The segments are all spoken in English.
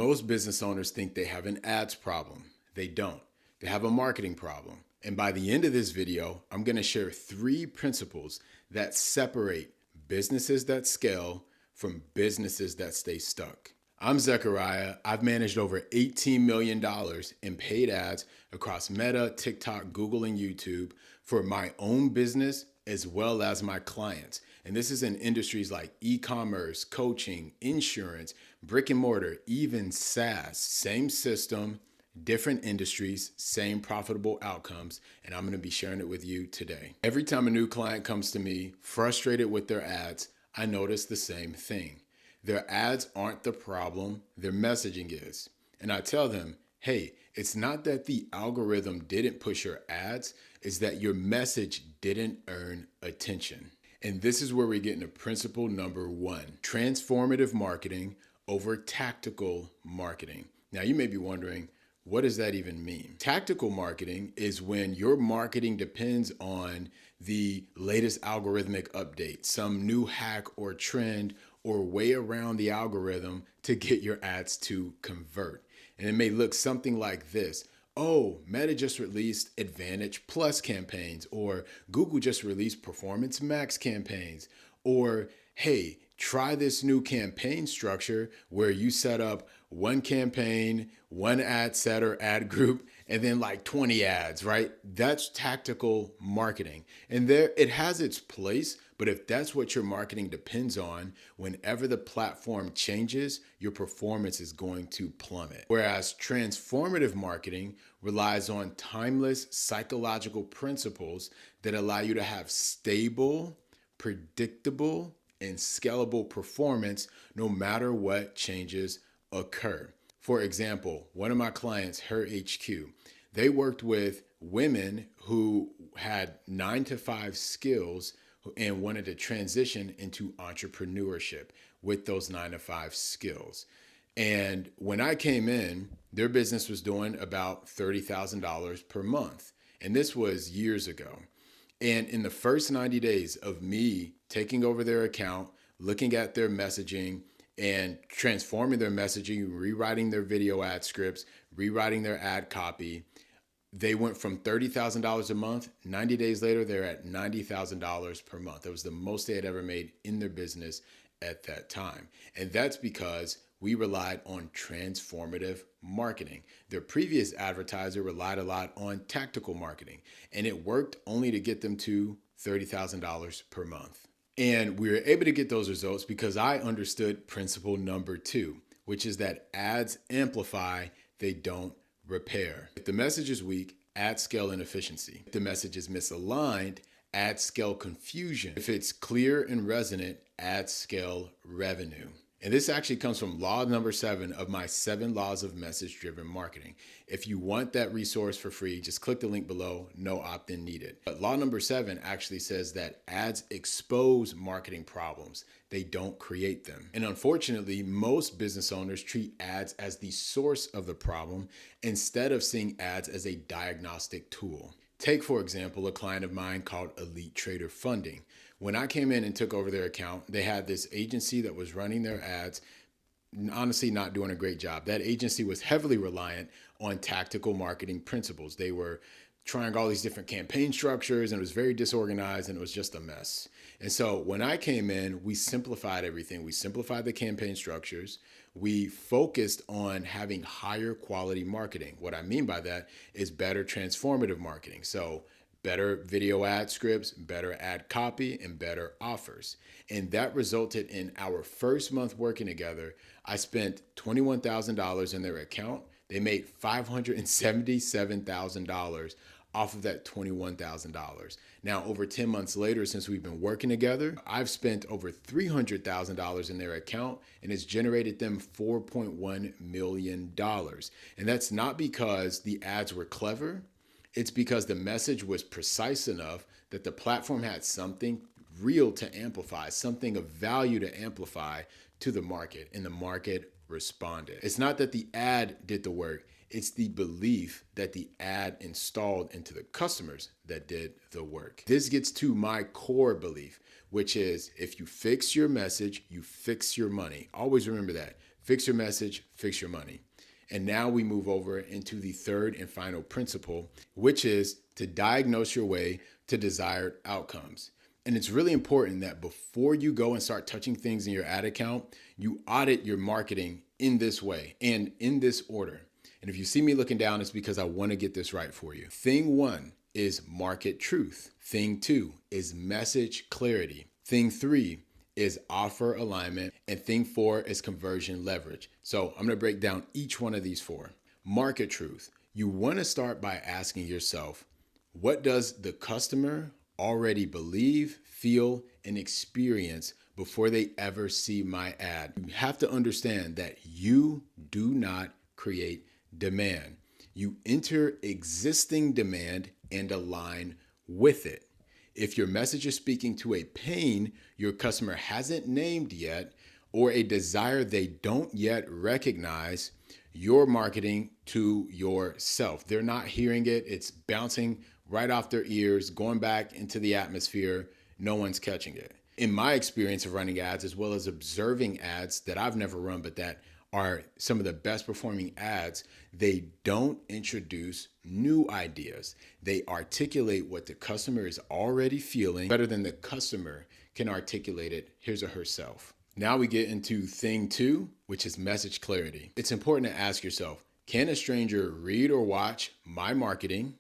Most business owners think they have an ads problem. They don't. They have a marketing problem. And by the end of this video, I'm going to share 3 principles that separate businesses that scale from businesses that stay stuck. I'm Zechariah. I've managed over $18 million in paid ads across Meta, TikTok, Google, and YouTube for my own business as well as my clients. And this is in industries like e-commerce, coaching, insurance, brick and mortar, even SaaS. Same system, different industries, same profitable outcomes, and I'm going to be sharing it with you today. Every time a new client comes to me frustrated with their ads, I notice the same thing. Their ads aren't the problem, their messaging is. And I tell them, hey, it's not that the algorithm didn't push your ads, it's that your message didn't earn attention. And this is where we get into principle number 1, transformative marketing over tactical marketing. Now you may be wondering, what does that even mean? Tactical marketing is when your marketing depends on the latest algorithmic update, some new hack or trend or way around the algorithm to get your ads to convert. And it may look something like this. Oh, Meta just released Advantage Plus campaigns, or Google just released Performance Max campaigns, or hey, try this new campaign structure where you set up one campaign, one ad set or ad group, and then like 20 ads, right? That's tactical marketing. And there it has its place, but if that's what your marketing depends on, whenever the platform changes, your performance is going to plummet. Whereas transformative marketing relies on timeless psychological principles that allow you to have stable, predictable, and scalable performance no matter what changes occur. For example, one of my clients, her HQ, they worked with women who had 9-to-5 skills and wanted to transition into entrepreneurship with those 9-to-5 skills. And when I came in, their business was doing about $30,000 per month. And this was years ago. And in the first 90 days of me taking over their account, looking at their messaging and transforming their messaging, rewriting their video ad scripts, rewriting their ad copy, they went from $30,000 a month. 90 days later, they're at $90,000 per month. That was the most they had ever made in their business at that time. And that's because we relied on transformative marketing. Their previous advertiser relied a lot on tactical marketing, and it worked only to get them to $30,000 per month. And we were able to get those results because I understood principle number 2, which is that ads amplify, they don't repair. If the message is weak, ads scale inefficiency. If the message is misaligned, ads scale confusion. If it's clear and resonant, ads scale revenue. And this actually comes from law number 7 of my 7 laws of message-driven marketing. If you want that resource for free, just click the link below, no opt-in needed. But law number 7 actually says that ads expose marketing problems. They don't create them. And unfortunately, most business owners treat ads as the source of the problem instead of seeing ads as a diagnostic tool. Take, for example, a client of mine called Elite Trader Funding. When I came in and took over their account, they had this agency that was running their ads, honestly not doing a great job. That agency was heavily reliant on tactical marketing principles. They were trying all these different campaign structures, and it was very disorganized, and it was just a mess. And so when I came in, we simplified everything. We simplified the campaign structures. We focused on having higher quality marketing. What I mean by that is better transformative marketing. So better video ad scripts, better ad copy, and better offers. And that resulted in our first month working together, I spent $21,000 in their account. They made $577,000 off of that $21,000. Now, over 10 months later, since we've been working together, I've spent over $300,000 in their account, and it's generated them $4.1 million. And that's not because the ads were clever. It's because the message was precise enough that the platform had something real to amplify, something of value to amplify to the market, and the market responded. It's not that the ad did the work. It's the belief that the ad installed into the customers that did the work. This gets to my core belief, which is if you fix your message, you fix your money. Always remember that. Fix your message, fix your money. And now we move over into the third and final principle, which is to diagnose your way to desired outcomes. And it's really important that before you go and start touching things in your ad account, you audit your marketing in this way and in this order. And if you see me looking down, it's because I want to get this right for you. Thing one is market truth. Thing two is message clarity. Thing three is offer alignment. And thing four is conversion leverage. So I'm going to break down each one of these four. Market truth. You want to start by asking yourself, what does the customer already believe, feel, and experience before they ever see my ad? You have to understand that you do not create demand. You enter existing demand and align with it. If your message is speaking to a pain your customer hasn't named yet, or a desire they don't yet recognize, you're marketing to yourself. They're not hearing it. It's bouncing right off their ears, going back into the atmosphere. No one's catching it. In my experience of running ads, as well as observing ads that I've never run, but that are some of the best performing ads, they don't introduce new ideas. They articulate what the customer is already feeling better than the customer can articulate it his or herself. Now we get into thing two, which is message clarity. It's important to ask yourself, can a stranger read or watch my marketing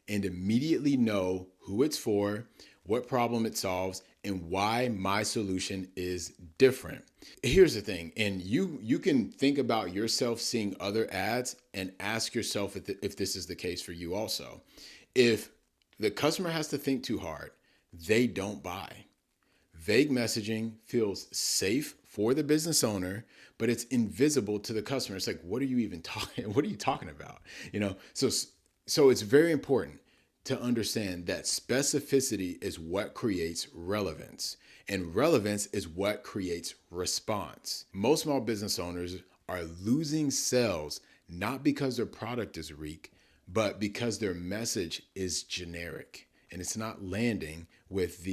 and immediately know who it's for, what problem it solves, and why my solution is different? Here's the thing, and you can think about yourself seeing other ads and ask yourself if this is the case for you also. If the customer has to think too hard, they don't buy. Vague messaging feels safe for the business owner, but it's invisible to the customer. It's like, what are you even talking? What are you talking about? So it's very important to understand that specificity is what creates relevance, and relevance is what creates response. Most small business owners are losing sales not because their product is weak, but because their message is generic and it's not landing with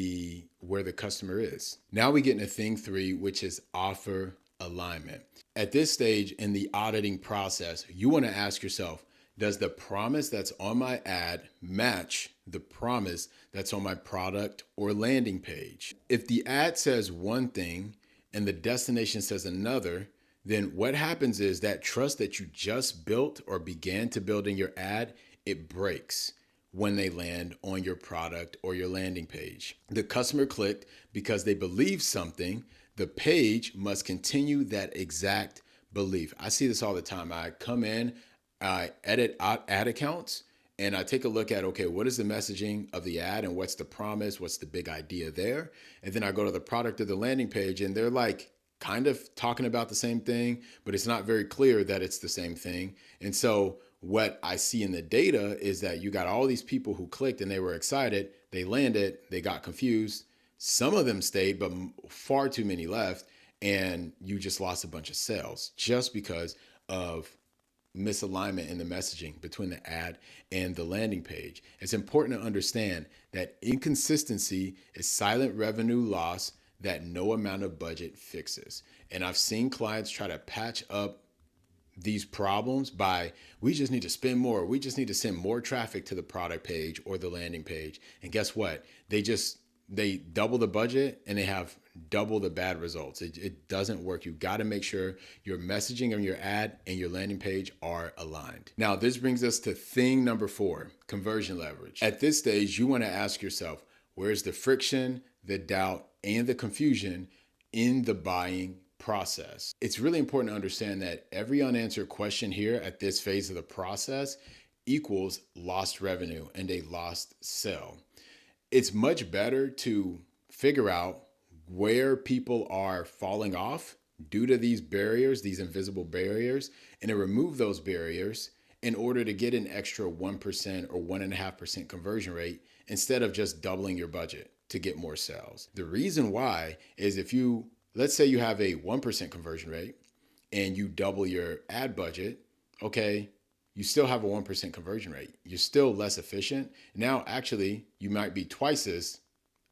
where the customer is. Now we get into thing three, which is offer alignment. At this stage in the auditing process, you want to ask yourself, does the promise that's on my ad match the promise that's on my product or landing page? If the ad says one thing and the destination says another, then what happens is that trust that you just built or began to build in your ad, it breaks when they land on your product or your landing page. The customer clicked because they believe something. The page must continue that exact belief. I see this all the time. I come in, I edit ad accounts, and I take a look at, okay, what is the messaging of the ad and what's the promise? What's the big idea there? And then I go to the product or the landing page and they're like kind of talking about the same thing, but it's not very clear that it's the same thing. And so what I see in the data is that you got all these people who clicked and they were excited, they landed, they got confused. Some of them stayed, but far too many left. And you just lost a bunch of sales just because of misalignment in the messaging between the ad and the landing page. It's important to understand that inconsistency is silent revenue loss that no amount of budget fixes. And I've seen clients try to patch up these problems by, we just need to spend more. We just need to send more traffic to the product page or the landing page. And guess what? They double the budget and they have double the bad results. It doesn't work. You got to make sure your messaging on your ad and your landing page are aligned. Now, this brings us to thing number 4, conversion leverage. At this stage, you want to ask yourself, where's the friction, the doubt, and the confusion in the buying process? It's really important to understand that every unanswered question here at this phase of the process equals lost revenue and a lost sale. It's much better to figure out where people are falling off due to these barriers, these invisible barriers, and to remove those barriers in order to get an extra 1% or 1.5% conversion rate instead of just doubling your budget to get more sales. The reason why is let's say you have a 1% conversion rate and you double your ad budget, okay, you still have a 1% conversion rate. You're still less efficient. Now, actually, you might be twice as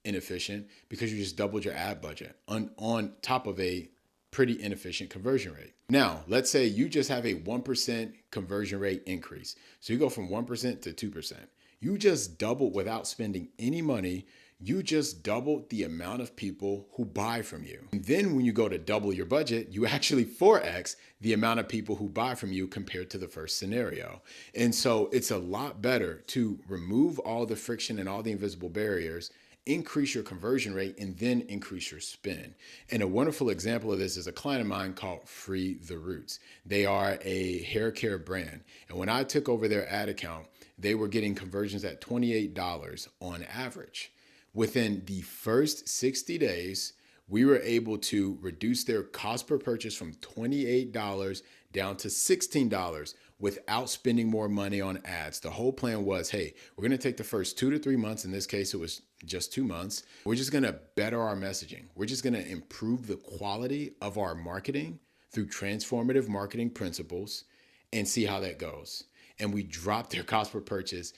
inefficient because you just doubled your ad budget on top of a pretty inefficient conversion rate. Now, let's say you just have a 1% conversion rate increase. So you go from 1% to 2%. You just doubled without spending any money. You just doubled the amount of people who buy from you. And then when you go to double your budget, you actually 4x the amount of people who buy from you compared to the first scenario. And so it's a lot better to remove all the friction and all the invisible barriers, increase your conversion rate, and then increase your spend. And a wonderful example of this is a client of mine called FreeTheRoots. They are a hair care brand. And when I took over their ad account, they were getting conversions at $28 on average. Within the first 60 days, we were able to reduce their cost per purchase from $28 down to $16 without spending more money on ads. The whole plan was, hey, we're going to take the first 2 to 3 months. In this case, it was just 2 months. We're just going to better our messaging. We're just going to improve the quality of our marketing through transformative marketing principles and see how that goes. And we dropped their cost per purchase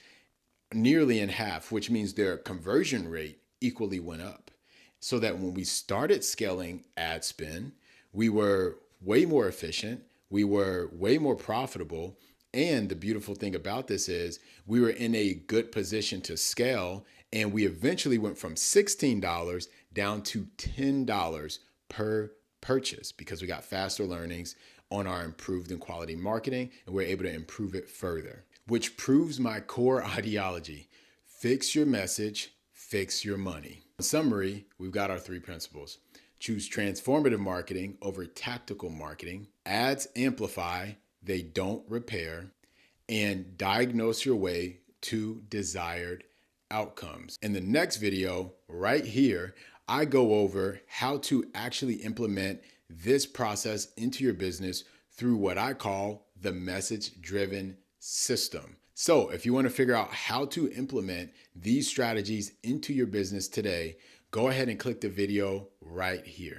nearly in half, which means their conversion rate equally went up. So that when we started scaling ad spend, we were way more efficient, we were way more profitable. And the beautiful thing about this is we were in a good position to scale, and we eventually went from $16 down to $10 per purchase because we got faster learnings on our improved and quality marketing, and we're able to improve it further, which proves my core ideology: fix your message, fix your money. In summary, we've got our 3 principles. Choose transformative marketing over tactical marketing. Ads amplify, they don't repair. And diagnose your way to desired outcomes. In the next video right here, I go over how to actually implement this process into your business through what I call the message-driven system. So if you want to figure out how to implement these strategies into your business today, go ahead and click the video right here.